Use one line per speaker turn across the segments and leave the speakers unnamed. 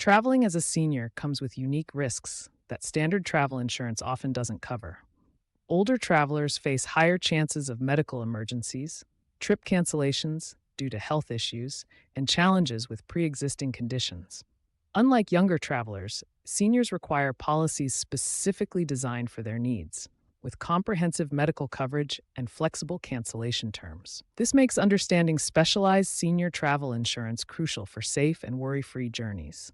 Traveling as a senior comes with unique risks that standard travel insurance often doesn't cover. Older travelers face higher chances of medical emergencies, trip cancellations due to health issues, and challenges with pre existing conditions. Unlike younger travelers, seniors require policies specifically designed for their needs, with comprehensive medical coverage and flexible cancellation terms. This makes understanding specialized senior travel insurance crucial for safe and worry free journeys.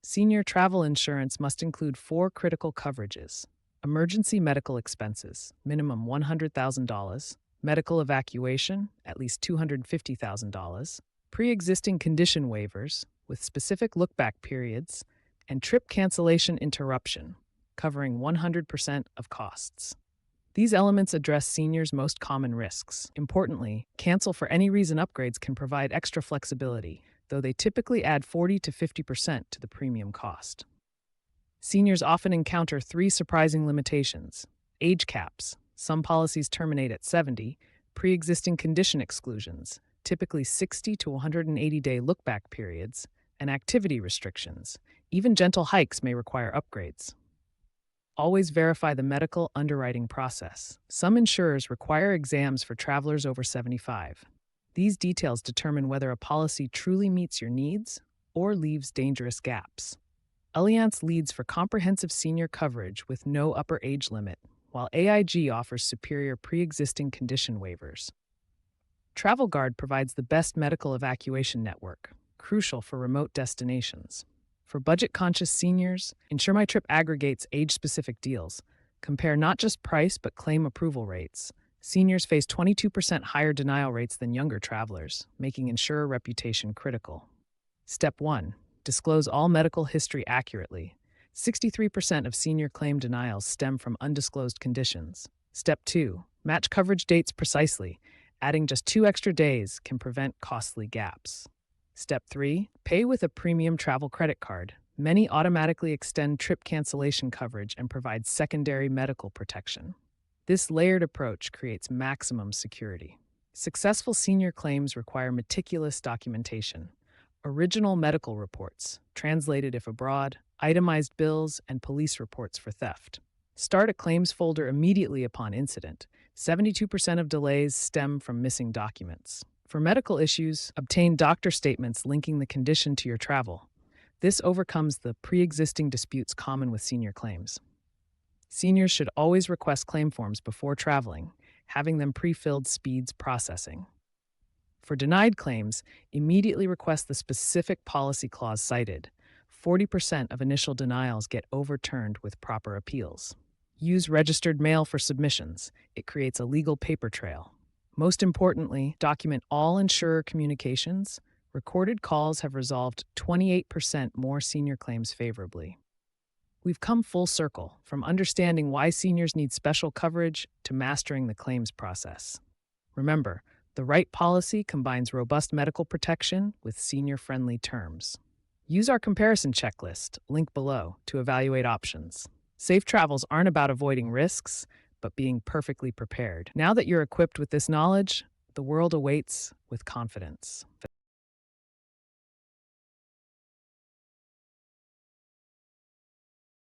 Senior travel insurance must include four critical coverages: emergency medical expenses, minimum $100,000, medical evacuation, at least $250,000, pre existing condition waivers, with specific look back periods, and trip cancellation interruption, covering 100% of costs. These elements address seniors' most common risks. Importantly, cancel for any reason upgrades can provide extra flexibility, though they typically add 40 to 50% to the premium cost. Seniors often encounter three surprising limitations: age caps, some policies terminate at 70, pre existing condition exclusions, typically 60 to 180-day look back periods, and activity restrictions. Even gentle hikes may require upgrades. Always verify the medical underwriting process. Some insurers require exams for travelers over 75. These details determine whether a policy truly meets your needs or leaves dangerous gaps. Allianz leads for comprehensive senior coverage with no upper age limit, while AIG offers superior pre-existing condition waivers. TravelGuard provides the best medical evacuation network, crucial for remote destinations. For budget-conscious seniors, InsureMyTrip aggregates age-specific deals. Compare not just price but claim approval rates. Seniors face 22% higher denial rates than younger travelers, making insurer reputation critical. Step 1. Disclose all medical history accurately. 63% of senior claim denials stem from undisclosed conditions. Step 2. Match coverage dates precisely. Adding just 2 extra days can prevent costly gaps. Step 3. Pay with a premium travel credit card. Many automatically extend trip cancellation coverage and provide secondary medical protection. This layered approach creates maximum security. Successful senior claims require meticulous documentation: original medical reports, translated if abroad, itemized bills, and police reports for theft. Start a claims folder immediately upon incident. 72% of delays stem from missing documents. For medical issues, obtain doctor statements linking the condition to your travel. This overcomes the pre-existing disputes common with senior claims. Seniors should always request claim forms before traveling. Having them pre-filled speeds processing. For denied claims, immediately request the specific policy clause cited. 40% of initial denials get overturned with proper appeals. Use registered mail for submissions. It creates a legal paper trail. Most importantly, document all insurer communications. Recorded calls have resolved 28% more senior claims favorably. We've come full circle, from understanding why seniors need special coverage to mastering the claims process. Remember, the right policy combines robust medical protection with senior-friendly terms. Use our comparison checklist, link below, to evaluate options. Safe travels aren't about avoiding risks, but being perfectly prepared. Now that you're equipped with this knowledge, the world awaits with confidence.